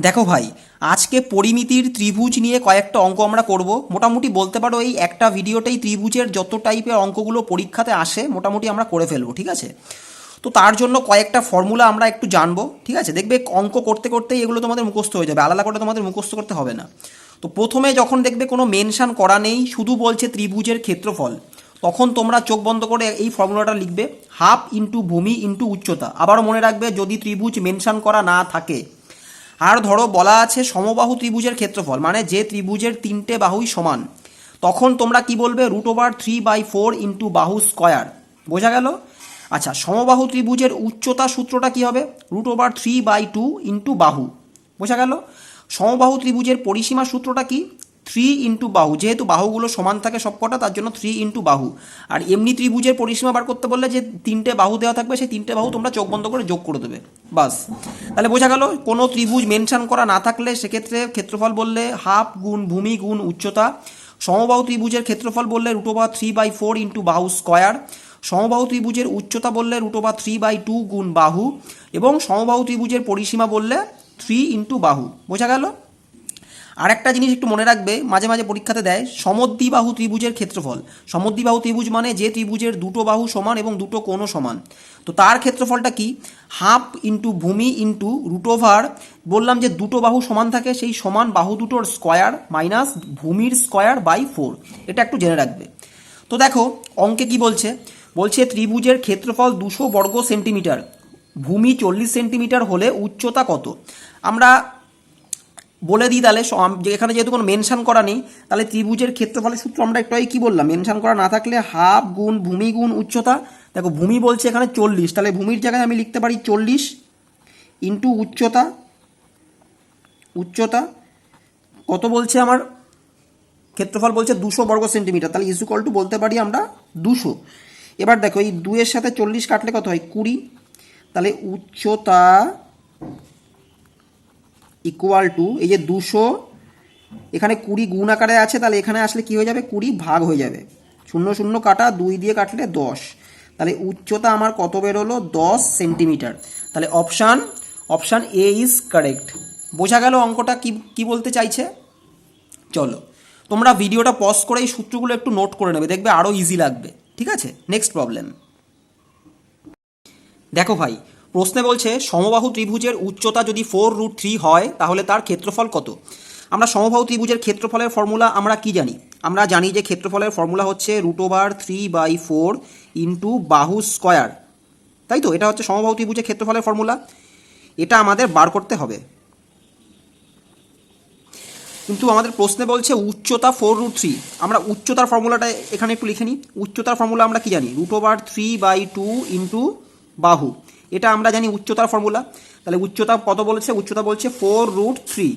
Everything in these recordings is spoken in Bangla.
দেখো ভাই, আজকে পরিমিতির ত্রিভুজ নিয়ে কয়েকটা অঙ্ক আমরা করব। মোটামুটি বলতে পারো এই একটা ভিডিওতেই ত্রিভুজের যত টাইপের অঙ্কগুলো পরীক্ষাতে আসে মোটামুটি আমরা করে ফেলবো, ঠিক আছে? তো তার জন্য কয়েকটা ফর্মুলা আমরা একটু জানবো, ঠিক আছে? দেখবে অঙ্ক করতে করতেই এগুলো তোমাদের মুখস্থ হয়ে যাবে, আলাদা করে তোমাদের মুখস্থ করতে হবে না। তো প্রথমে যখন দেখবে কোনো মেনশান করা নেই, শুধু বলছে ত্রিভুজের ক্ষেত্রফল, তখন তোমরা চোখ বন্ধ করে এই ফর্মুলাটা লিখবে, হাফ ইন্টু ভূমি ইন্টু উচ্চতা। আবারও মনে রাখবে, যদি ত্রিভুজ মেনশান করা না থাকে, আর ধরো বলা আছে সমবাহু ত্রিভুজের ক্ষেত্রফল, মানে যে ত্রিভুজের তিনটে বাহুই সমান, তখন তোমরা কি বলবে, √3/4 ইন্টু বাহু স্কয়ার। বোঝা গেল? আচ্ছা, সমবাহু ত্রিভুজের উচ্চতা সূত্রটা কি হবে? √3/2 ইন্টু বাহু। বোঝা গেল? সমবাহু ত্রিভুজের পরিসীমা সূত্রটা কি? 3 ইন্টু বাহু, যেহেতু বাহুগুলো সমান থাকে সবকটা, তার জন্য 3 ইন্টু বাহু। আর এমনি ত্রিভুজের পরিসীমা বার করতে বললে যে তিনটে বাহু দেওয়া থাকবে, সেই তিনটে বাহু তোমরা চোখ বন্ধ করে যোগ করে দেবে, বাস। তাহলে বোঝা গেল, কোনো ত্রিভুজ মেনশন করা না থাকলে সেক্ষেত্রে ক্ষেত্রফল বললে হাফ গুণ ভূমি গুণ উচ্চতা। সমবাহু ত্রিভুজের ক্ষেত্রফল বললে √3/4 ইন্টু বাহু স্কয়ার। সমবাহু ত্রিভুজের উচ্চতা বললে √3/2 গুণ বাহু। এবং সমবাহু ত্রিভুজের পরিসীমা বললে 3 ইন্টু বাহু। বোঝা গেল? আরেকটা জিনিস একটু মনে রাখবে, মাঝে মাঝে পরীক্ষাতে দেয় সমদ্বিবাহু ত্রিভুজের ক্ষেত্রফল। সমদ্বিবাহু ত্রিভুজ মানে যে ত্রিভুজের দুটো বাহু সমান এবং দুটো কোণও সমান। তো তার ক্ষেত্রফলটা কি? হাফ ইন্টু ভূমি ইন্টু √, বললাম যে দুটো বাহু সমান থাকে, সেই সমান বাহু দুটোর স্কয়ার মাইনাস ভূমির স্কয়ার বাই 4। এটা একটু জেনে রাখবে। তো দেখো অঙ্কে কি বলছে, বলছে ত্রিভুজের ক্ষেত্রফল 200 বর্গ সেন্টিমিটার, ভূমি 40 সেন্টিমিটার হলে উচ্চতা কত? আমরা বলে দিই তাহলে, এখানে যেহেতু কোনো মেনশন করা নেই, তাহলে ত্রিভুজের ক্ষেত্রফলের সূত্র আমরা একটু আগে কী বললাম, মেনশন করা না থাকলে হাফ গুণ ভূমি গুণ উচ্চতা। দেখো ভূমি বলছে এখানে 40, তাহলে ভূমির জায়গায় আমি লিখতে পারি 40 ইন্টু উচ্চতা। উচ্চতা কত বলছে আমার? ক্ষেত্রফল বলছে 200 বর্গ সেন্টিমিটার, তাহলে ইকুয়াল টু বলতে পারি আমরা 200। এবার দেখো এই 2-এর সাথে 40 কাটলে কত হয়? 20। তাহলে উচ্চতা ইকুয়াল টু, এই যে 200 এখানে 20 গুণ আকারে আছে, তাহলে এখানে আসলে কি হয়ে যাবে? 20 ভাগ হয়ে যাবে, 0 0 কাটা, 2 দিয়ে কাটলে 10। তাহলে উচ্চতা আমার কত বেরোলো? 10 সেন্টিমিটার। তাহলে অপশান এ ইজ কারেক্ট। বোঝা গেল অঙ্কটা কি বলতে চাইছে? চলো তোমরা ভিডিওটা পজ করে এই সূত্রগুলো একটু নোট করে নেবে, দেখবে আরও ইজি লাগবে, ঠিক আছে? Next problem. দেখো ভাই, প্রশ্নে বলছে সমবাহু ত্রিভুজের উচ্চতা যদি 4√3 হয় তাহলে তার ক্ষেত্রফল কত? আমরা সমবাহু ত্রিভুজের ক্ষেত্রফলের ফর্মুলা আমরা কি জানি? আমরা জানি যে ক্ষেত্রফলের ফর্মুলা হচ্ছে √3/4 ইন্টু বাহু স্কয়ার, তাই তো? এটা হচ্ছে সমবাহু ত্রিভুজের ক্ষেত্রফলের ফর্মুলা, এটা আমাদের বার করতে হবে। কিন্তু আমাদের প্রশ্নে বলছে উচ্চতা 4√3, আমরা উচ্চতার ফর্মুলাটা এখানে একটু লিখে নিই। উচ্চতার ফর্মুলা আমরা কি জানি? √3/2 ইন্টু বাহু, এটা আমরা জানি উচ্চতার ফর্মুলা। তাহলে উচ্চতা কত বলেছে? উচ্চতা বলছে 4√3।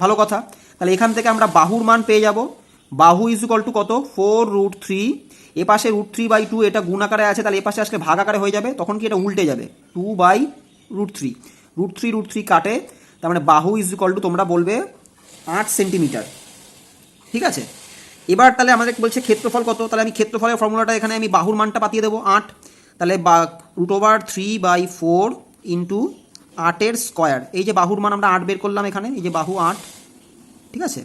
ভালো কথা, তাহলে এখান থেকে আমরা বাহুর মান পেয়ে যাব। বাহু ইজ ইকুয়াল টু কত? 4√3। এ পাশে √3/2 এটা গুণ আকারে আছে, তাহলে এ পাশে আসলে ভাগ আকারে হয়ে যাবে, তখন কি এটা উল্টে যাবে? 2/√3। √3 কাটে, তার মানে বাহু ইজ ইকুয়াল টু তোমরা বলবে 8 সেন্টিমিটার, ঠিক আছে? এবার তাহলে আমাদের বলছে ক্ষেত্রফল কত, তাহলে আমি ক্ষেত্রফলের ফর্মুলাটা এখানে আমি বাহুর মানটা পাঠিয়ে দেবো 8। তাহলে √3/4 ইন্টু 8-এর স্কয়ার, এই যে বাহুর মান আমরা 8 বের করলাম এখানে, এই যে বাহু 8, ঠিক আছে?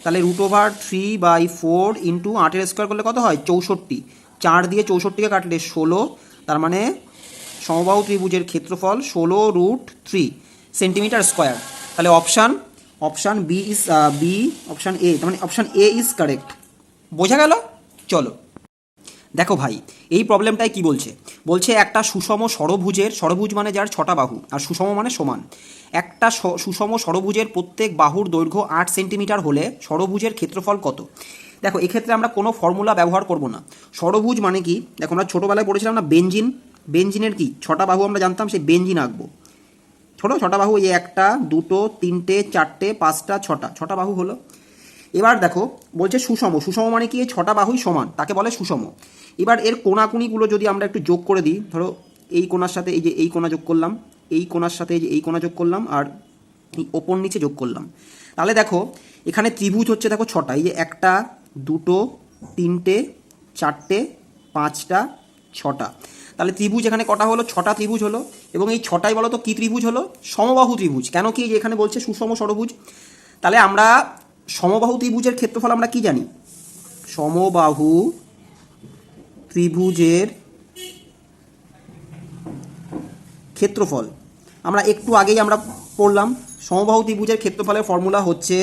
তাহলে √3/4 ইন্টু 8-এর স্কয়ার করলে কত হয়? 64। 4 দিয়ে 64কে কাটলে 16, তার মানে সমবাহু ত্রিভুজের ক্ষেত্রফল 16√3 সেন্টিমিটার স্কয়ার। তাহলে option B is option A, তার মানে অপশান এ ইজ কারেক্ট। বোঝা গেল? চলো দেখো ভাই, এই প্রবলেমটায় কি বলছে, বলছে একটা সুষম ষড়ভুজের, ষড়ভুজ মানে যার 6টা বাহু, আর সুষম মানে সমান, একটা সুষম ষড়ভুজের প্রত্যেক বাহুর দৈর্ঘ্য 8 সেন্টিমিটার হলে ষড়ভুজের ক্ষেত্রফল কত? দেখো এক্ষেত্রে আমরা কোনো ফর্মুলা ব্যবহার করব না। ষড়ভুজ মানে কি? দেখো আমরা ছোটোবেলায় পড়েছিলাম না বেঞ্জিনের কি 6টা বাহু আমরা জানতাম, সেই বেঞ্জিন আঁকবো। 6টা বাহু, এই 1 2 3 4 5 6টা বাহু হলো। এবার দেখো বলছে সুষম মানে কি? এই 6টা বাহুই সমান, তাকে বলে সুষম। এবার এর কোণাকুণিগুলো যদি আমরা একটু যোগ করে দিই, ধরো এই কোণার সাথে এই যে এই কোণা যোগ করলাম, এই কোণার সাথে এই যে এই কোণা যোগ করলাম, আর এই ওপর নিচে যোগ করলাম, তাহলে দেখো এখানে ত্রিভুজ হচ্ছে দেখো 6টা, এই যে 1 2 3 4 5 6টা। তাহলে ত্রিভুজ এখানে কটা হলো, 6টা ত্রিভুজ হলো। এবং এই 6টাই বলো তো কী ত্রিভুজ হলো, সমবাহু ত্রিভুজ। কেন কি এখানে বলছে সুষম ষড়ভুজ। তাহলে আমরা সমবাহু ত্রিভুজের ক্ষেত্রফল আমরা কি জানি, সমবাহু ত্রিভুজের ক্ষেত্রফল আমরা একটু আগেই আমরা পড়লাম। সমবাহু ত্রিভুজের ক্ষেত্রফলের ফর্মুলা হচ্ছে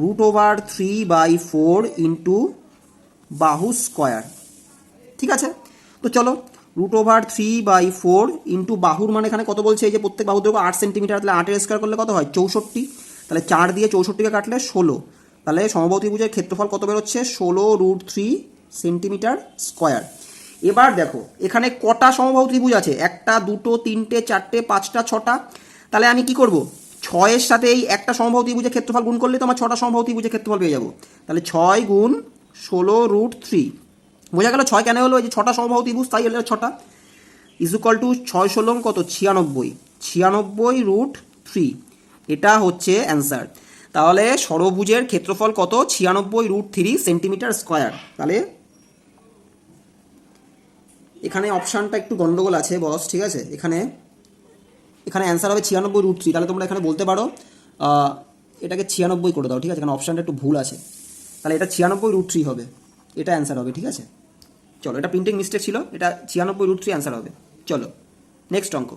√3/4 ইন্টু বাহু স্কোয়ার। ঠিক আছে, তো চলো √3/4 ইন্টু বাহুর মানে এখানে কত বলছে, এই যে প্রত্যেক বাহুর দৈর্ঘ্য 8 সেন্টিমিটার, তাহলে 8-এর স্কোয়ার করলে কত হয় 64। তাহলে 4 দিয়ে 64কে কাটলে 16। তাহলে সমবাহু ত্রিভুজের ক্ষেত্রফল কত বেরোচ্ছে, 16√3 সেন্টিমিটার স্কোয়ার। এবার দেখো এখানে কটা সমবাহু ত্রিভুজ আছে, 1টা 2টো 3টে 4টে 5টা 6টা। তাহলে আমি কি করব, 6-এর সাথে এই একটা সমবাহু ত্রিভুজের ক্ষেত্রফল গুণ করলে তো আমার 6টা সমবাহু ত্রিভুজের ক্ষেত্রফল পেয়ে যাবো। তাহলে 6 গুণ 16√3, বোঝা গেল 6 কেন হলো, এই যে 6টা সমবাহু ত্রিভুজ তাই হলো 6টা। ইজুকাল টু 6 কত 96, 96√3, এটা হচ্ছে অ্যান্সার। তাহলে ষড়ভুজের ক্ষেত্রফল কত, 96√3 সেন্টিমিটার স্কোয়ার। তাহলে এখানে অপশানটা একটু গন্ডগোল আছে বস, ঠিক আছে, এখানে অ্যান্সার হবে 96√3। তাহলে তোমরা এখানে বলতে পারো এটাকে 96 করে দাও, ঠিক আছে, কারণ অপশানটা একটু ভুল আছে। তাহলে এটা 96√3 হবে, এটা অ্যান্সার হবে, ঠিক আছে। চলো, এটা প্রিন্টিং মিস্টেক ছিল, এটা 96√3 অ্যান্সার হবে। চলো নেক্সট অঙ্ক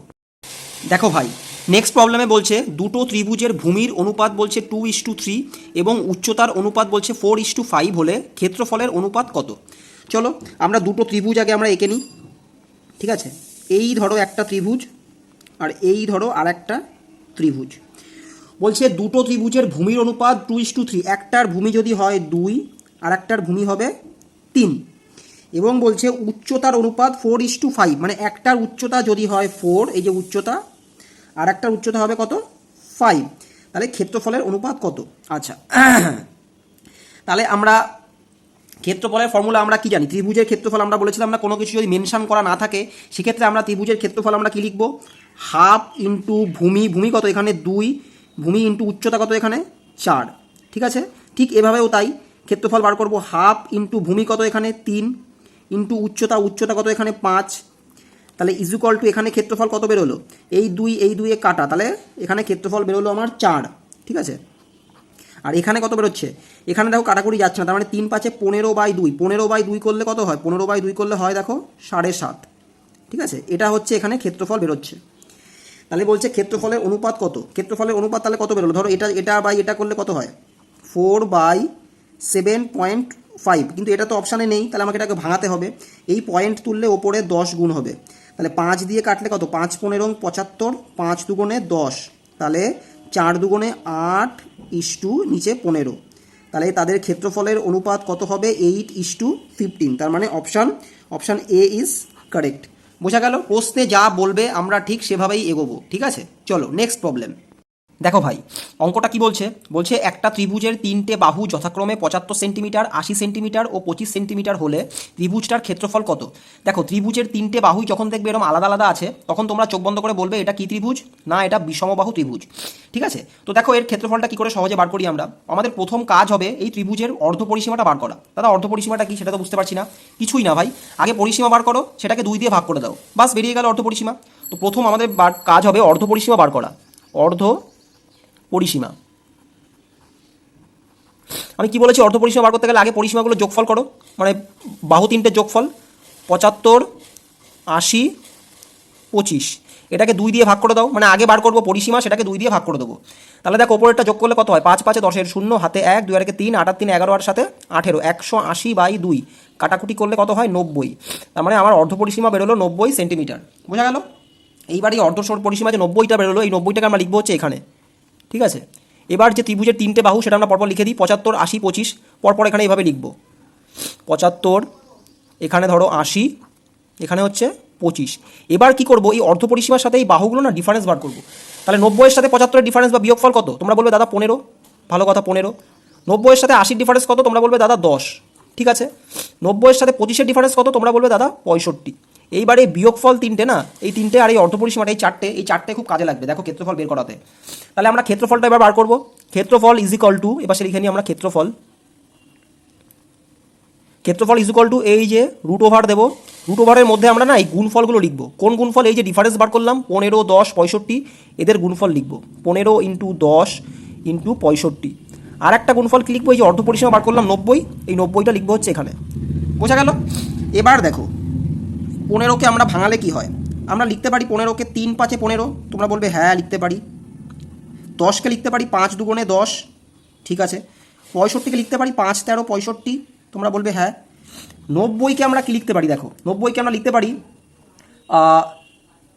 দেখো ভাই। নেক্সট প্রবলেমে বলছে দুটো ত্রিভুজের ভূমির অনুপাত বলছে 2:3 এবং উচ্চতার অনুপাত বলছে 4:5 হলে ক্ষেত্রফলের অনুপাত কত। চলো আমরা দুটো ত্রিভুজ আগে আমরা এঁকে নিই, ঠিক আছে। এই ধরো একটা ত্রিভুজ আর এই ধরো আর একটা ত্রিভুজ। বলছে দুটো ত্রিভুজের ভূমির অনুপাত 2:3, একটার ভূমি যদি হয় 2 আর একটার ভূমি হবে 3, এবং বলছে উচ্চতার অনুপাত 4:5, মানে একটার উচ্চতা যদি হয় 4, এই যে উচ্চতা, আর একটার উচ্চতা হবে কত 5, তাহলে ক্ষেত্রফলের অনুপাত কত। আচ্ছা তাহলে আমরা ক্ষেত্রফলের ফর্মুলা আমরা কি জানি, ত্রিভুজের ক্ষেত্রফল আমরা বলেছিলাম না, কোনো কিছু যদি মেনশন করা না থাকে সেক্ষেত্রে আমরা ত্রিভুজের ক্ষেত্রফল আমরা কি লিখব, হাফ ইন্টু ভূমি কত এখানে 2, ভূমি ইন্টু উচ্চতা কত এখানে 4, ঠিক আছে। ঠিক এভাবেও তাই ক্ষেত্রফল বার করব, হাফ ইন্টু ভূমি কত এখানে 3 ইন্টু উচ্চতা কত এখানে 5, তাহলে ইজুকাল টু এখানে ক্ষেত্রফল কত বেরোলো, এই 2 কাটা, তাহলে এখানে ক্ষেত্রফল বেরোলো আমার 4, ঠিক আছে। আর এখানে কত বেরোচ্ছে, এখানে দেখো কাটাকুটি যাচ্ছে না, তার মানে 3 5 15/2, 15/2 করলে কত হয়, 15/2 করলে হয় দেখো 7.5, ঠিক আছে। এটা হচ্ছে এখানে ক্ষেত্রফল বেরোচ্ছে। তাহলে বলছে ক্ষেত্রফলের অনুপাত কত, ক্ষেত্রফলের অনুপাত তাহলে কত বেরোলো, ধরো এটা বাই এটা করলে কত হয় 4/7.5, কিন্তু এটা তো অপশানে নেই, তাহলে আমাকে এটাকে ভাঙাতে হবে। এই পয়েন্ট তুললে ওপরে 10 গুণ হবে, তাহলে 5 দিয়ে কাটলে কত 5 15 75, 5 দুগুণে 10, তাহলে 4 দুগুণে 8 ইস্টু নিচে 15, তাহলে তাদের ক্ষেত্রফলের অনুপাত কত হবে 8:15, তার মানে অপশান এ ইজ কারেক্ট। বোঝা গেল, প্রশ্নে যা বলবে আমরা ঠিক সেভাবেই এগোবো, ঠিক আছে। চলো নেক্সট প্রবলেম দেখো ভাই। অঙ্কটা কি বলছে একটা ত্রিভুজের 3টে বাহু যথাক্রমে 75 সেন্টিমিটার, 80 সেন্টিমিটার ও 25 সেন্টিমিটার হলে ত্রিভুজটার ক্ষেত্রফল কত। দেখো ত্রিভুজের 3টে বাহুই যখন দেখবে এরকম আলাদা আলাদা আছে তখন তোমরা চোখ বন্ধ করে বলবে এটা কি ত্রিভুজ, না এটা বিষমবাহু ত্রিভুজ, ঠিক আছে। তো দেখো এর ক্ষেত্রফলটা কি করে সহজে বার করি আমরা, আমাদের প্রথম কাজ হবে এই ত্রিভুজের অর্ধ পরিসীমাটা বার করা। দাদা অর্ধ পরিসীমাটা কি সেটা তো বুঝতে পারছি না, কিছুই না ভাই, আগে পরিসীমা বার করো, সেটাকে 2 দিয়ে ভাগ করে দাও, বাস বেরিয়ে গেল অর্ধ পরিসীমা। তো প্রথম আমাদের কাজ হবে অর্ধ পরিসীমা বার করা, অর্ধ পরিসীমা। আমি কি বলেছি, অর্ধ পরিসীমা বার করতে গেলে আগে পরিসীমাগুলো যোগফল করো, মানে বাহু 3টের যোগফল 75 80 25, এটাকে 2 দিয়ে ভাগ করে দাও, মানে আগে বার করবো পরিসীমা, সেটাকে 2 দিয়ে ভাগ করে দেবো। তাহলে দেখো ওপরেরটা যোগ করলে কত হয়, 5 5 10 0 হাতে 1 2 আর 3 8 3 11 আর সাথে 18, 180/2, কাটাকুটি করলে কত হয় 90, তার মানে আমার অর্ধ পরিসীমা বেরোলো 90 সেন্টিমিটার। বোঝা গেল, এইবার এই অর্ধ পরিসীমা যে 90টা বেরোলো, এই 90টাকে আমরা লিখবো হচ্ছে এখানে, ঠিক আছে। এবার যে ত্রিভুজের 3টে বাহু সেটা আমরা পরপর লিখে দিই, 75 80 25, পরপর এখানে এইভাবে লিখবো 75, এখানে ধরো 80, এখানে হচ্ছে 25। এবার কি করব, এই অর্ধ পরিসীমার সাথে এই বাহুগুলো না ডিফারেন্স বার করব। তাহলে 90-এর সাথে 75-এর ডিফারেন্স বা বিয়োগফল কত, তোমরা বলবে দাদা 15, ভালো কথা 15। 90-এর সাথে 80-র ডিফারেন্স কত, তোমরা বলবে দাদা 10, ঠিক আছে। 90-এর সাথে 25-এর ডিফারেন্স কত, তোমরা বলবে দাদা 65। এইবার এই বিয়োগফল 3টে না, এই 3টে আর এই অর্ধ পরিসীমাটা এই 4টে খুব কাজে লাগবে দেখো ক্ষেত্রফল বের করাতে। তাহলে আমরা ক্ষেত্রফলটা এবার বার করব, ক্ষেত্রফল ইজ ইকুয়াল টু, এবার লিখে নিই আমরা ক্ষেত্রফল ইজ ইকুয়াল টু এই যে √ওভার দেবো রুট ওভারের মধ্যে আমরা না এই গুণফলগুলো লিখব। কোন গুণফল? এই যে ডিফারেন্স বার করলাম 15, 10, 65, এদের গুণফল লিখব 15 ইন্টু 10 ইন্টু 65। আর একটা গুণফল কি লিখবো? এই যে অর্ধ পরিসীমা বার করলাম 90, এই 90টা লিখবো হচ্ছে এখানে। বোঝা গেল? এবার দেখো 15কে আমরা ভাঙালে কি হয়? আমরা লিখতে পারি 15কে 3 5 15, তোমরা বলবে হ্যাঁ লিখতে পারি। 10কে লিখতে পারি 5 2 10, ঠিক আছে। 65কে লিখতে পারি 5 13 65, তোমরা বলবে হ্যাঁ। 90কে আমরা কি লিখতে পারি? দেখো 90কে আমরা লিখতে পারি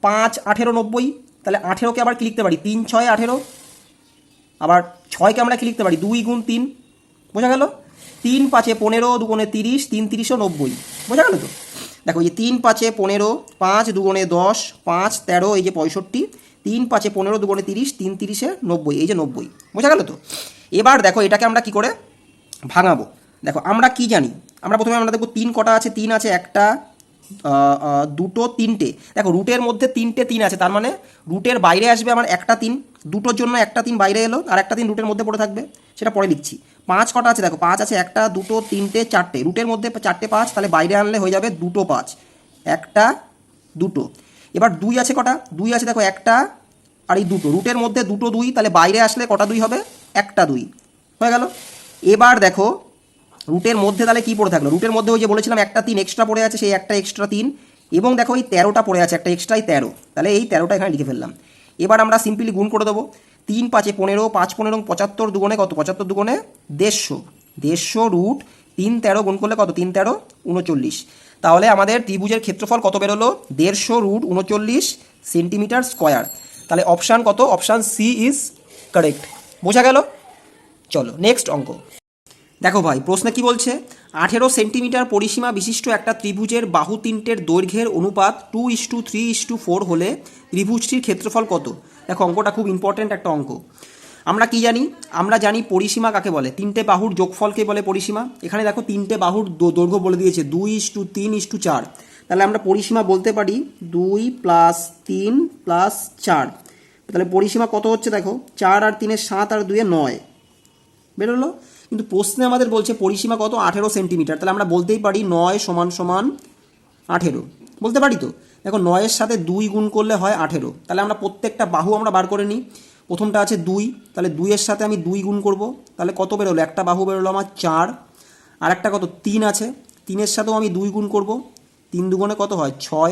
5 18 90, তাহলে 18কে আবার কি লিখতে পারি? 3 6 18, আবার 6কে আমরা কি লিখতে পারি? 2 গুণ 3। বোঝা গেল? 3 5 15 2 30, 3 30 90। বোঝা গেল তো? দেখো এই যে 3 5 15, 5 2 10, 5 13, এই যে 65, 3 5 15 2 30, 3 30 90, এই যে 90। বোঝা গেল তো? এবার দেখো এটাকে আমরা কি করে ভাঙাবো। দেখো আমরা কি জানি, আমরা প্রথমে আমরা দেখবো 3 কটা আছে। 3 আছে একটা, দুটো, তিনটে। দেখো রুটের মধ্যে 3টে 3 আছে, তার মানে রুটের বাইরে আসবে আমার একটা 3, দুটোর জন্য একটা 3 বাইরে এলো, আর একটা 3 রুটের মধ্যে পড়ে থাকবে, সেটা পরে লিখছি। 5 কটা আছে? দেখো 5 আছে একটা, দুটো, তিনটে, চারটে। রুটের মধ্যে 4টে 5, তাহলে বাইরে আনলে হয়ে যাবে দুটো 5, একটা দুটো। এবার 2 আছে কটা? 2 আছে দেখো একটা আর এই দুটো। রুটের মধ্যে দুটো 2, তাহলে বাইরে আসলে কটা 2 হবে? একটা 2 হয়ে গেল। এবার দেখো রুটের মধ্যে তাহলে কি পড়ে থাকলো? রুটের মধ্যে ওই যে বলেছিলাম একটা 3 এক্সট্রা পড়ে আছে, সেই একটা এক্সট্রা 3, এবং দেখো এই 13টা পড়ে আছে, একটা এক্সট্রাই 13, তাহলে এই 13টা এখানে লিখে ফেললাম। এবার আমরা সিম্পলি গুণ করে দেবো। 3 5 15, 5 15 75, দুগুণে কত? 75 দুগুণে 150, 150 রুট 3 13 গুণ করলে কত? 3 13 39। তাহলে আমাদের ত্রিভুজের ক্ষেত্রফল কত বেরোলো? 150 রুট 39 সেন্টিমিটার স্কোয়ার। তাহলে অপশান কত? Option C is correct. বোঝা গেল? চলো নেক্সট অঙ্ক। দেখো ভাই প্রশ্নে কি বলছে? 18 সেন্টিমিটার পরিসীমা বিশিষ্ট একটা ত্রিভুজের বাহু তিনটের দৈর্ঘ্যের অনুপাত 2:3:4 হলে ত্রিভুজটির ক্ষেত্রফল কত? দেখো অঙ্কটা খুব ইম্পর্ট্যান্ট একটা অঙ্ক। আমরা কি জানি? আমরা জানি পরিসীমা কাকে বলে? তিনটে বাহুর যোগফলকে বলে পরিসীমা। এখানে দেখো তিনটে বাহুর দৈর্ঘ্য বলে দিয়েছে 2:3:4, তাহলে আমরা পরিসীমা বলতে পারি 2 + 3 + 4। তাহলে পরিসীমা কত হচ্ছে? দেখো 4 আর 3 7 আর 2 9 বেরোলো। কিন্তু প্রশ্নে আমাদের বলছে পরিসীমা কত? 18 সেন্টিমিটার। তাহলে আমরা বলতেই পারি 9 = 18, বলতে পারি তো। দেখো 9-এর সাথে 2 গুণ করলে হয় 18, তাহলে আমরা প্রত্যেকটা বাহু আমরা বার করে নিই। প্রথমটা আছে 2, তাহলে 2-এর সাথে আমি 2 গুণ করব, তাহলে কত বেরোলো? একটা বাহু বেরোলো আমার 4। আর একটা কত? 3 আছে, 3-এর সাথেও আমি 2 গুণ করব, 3 দুগুণে কত হয়? 6।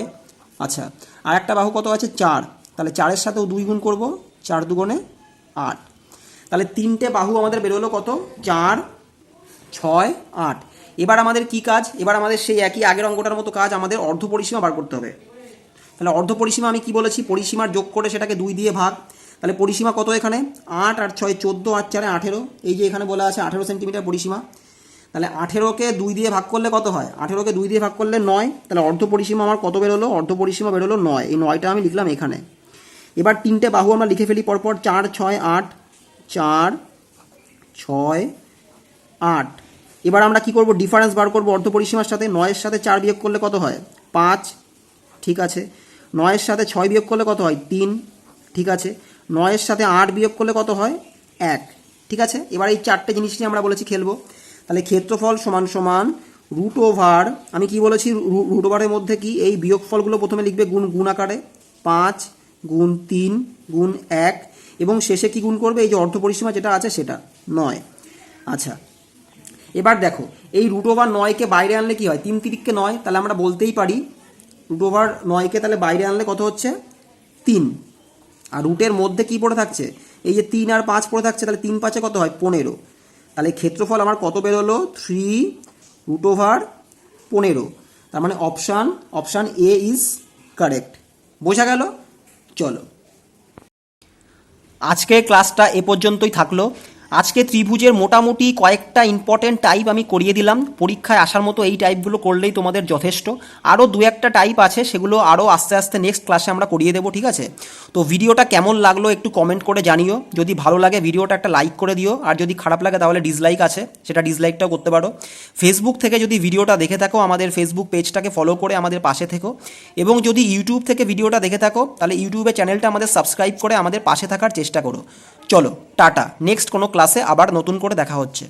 আচ্ছা, আর একটা বাহু কত আছে? 4, তাহলে 4-এর সাথেও 2 গুণ করব, 4 দুগুণে 8। তাহলে তিনটে বাহু আমাদের বেরোলো কত? 4 6 8। এবার আমাদের কি কাজ? এবার আমাদের সেই একই আগের অঙ্কটার মতো কাজ, আমাদের অর্ধ পরিসীমা বার করতে হবে। তাহলে অর্ধ পরিসীমা আমি কি বলেছি? পরিসীমার যোগ করে সেটাকে 2 দিয়ে ভাগ। তাহলে পরিসীমা কত এখানে? 8 আর 6 14, 8 4 18, এই যে এখানে বলা আছে 18 সেন্টিমিটার পরিসীমা। তাহলে 18কে 2 দিয়ে ভাগ করলে কত হয়? 18কে 2 দিয়ে ভাগ করলে 9। তাহলে অর্ধ পরিসীমা আমার কত বেরোলো? অর্ধ পরিসীমা বেরোলো 9। এই 9টা আমি লিখলাম এখানে। এবার তিনটে বাহু আমরা লিখে ফেলি পরপর। 4 6 8, 4 6 8। এবার আমরা কি করব? ডিফারেন্স বার করব অর্ধ পরিসীমার সাথে। 9-এর সাথে 4 বিয়োগ করলে কত হয়? 5, ঠিক আছে। 9-এর সাথে 6 বিয়োগ করলে কত হয়? 3, ঠিক আছে। 9-এর সাথে 8 বিয়োগ করলে কত হয়? 1, ঠিক আছে। এবার এই চারটে জিনিস নিয়ে আমরা বলেছি খেলবো। তাহলে ক্ষেত্রফল সমান রুট ওভার, আমি কি বলেছি? রুট ওভারের মধ্যে কি এই বিয়োগফলগুলো প্রথমে লিখবে গুণ আকারে, 5 গুণ 3 গুণ 1, এবং শেষে কি গুণ করবে? এই যে অর্ধ পরিসীমা যেটা আছে সেটা 9। আচ্ছা, এবার দেখো এই রুট ওভার 9কে বাইরে আনলে কি হয়? 3 3 9, তাহলে আমরা বলতেই পারি রুট ওভার 9কে তাহলে বাইরে আনলে কত হচ্ছে? 3। আর রুটের মধ্যে কি পড়ে থাকছে? এই যে 3 আর 5 পড়ে থাকছে, তাহলে 3 5 কত হয়? 15। তাহলে ক্ষেত্রফল আমার কত বেরোলো? 3√15। তার মানে অপশান এ ইজ কারেক্ট। বোঝা গেল? চলো আজকের ক্লাসটা এ পর্যন্তই থাকলো। আজকে ত্রিভুজের মোটামুটি কয়েকটা ইম্পর্টেন্ট টাইপ আমি করিয়ে দিলাম। পরীক্ষায় আসার মতো এই টাইপগুলো করলেই তোমাদের যথেষ্ট। আরও 2-1টা টাইপ আছে, সেগুলো আরও আস্তে আস্তে নেক্সট ক্লাসে আমরা করিয়ে দেবো, ঠিক আছে? তো ভিডিওটা কেমন লাগলো একটু কমেন্ট করে জানিও। যদি ভালো লাগে ভিডিওটা একটা লাইক করে দিও, আর যদি খারাপ লাগে তাহলে ডিসলাইক আছে, সেটা ডিসলাইকটাও করতে পারো। ফেসবুক থেকে যদি ভিডিওটা দেখে থাকো আমাদের ফেসবুক পেজটাকে ফলো করে আমাদের পাশে থেকো, এবং যদি ইউটিউব থেকে ভিডিওটা দেখে থাকো তাহলে ইউটিউবে চ্যানেলটা আমাদের সাবস্ক্রাইব করে আমাদের পাশে থাকার চেষ্টা করো। চলো টাটা, নেক্সট কোনো ক্লাসে আবার নতুন করে দেখা হচ্ছে।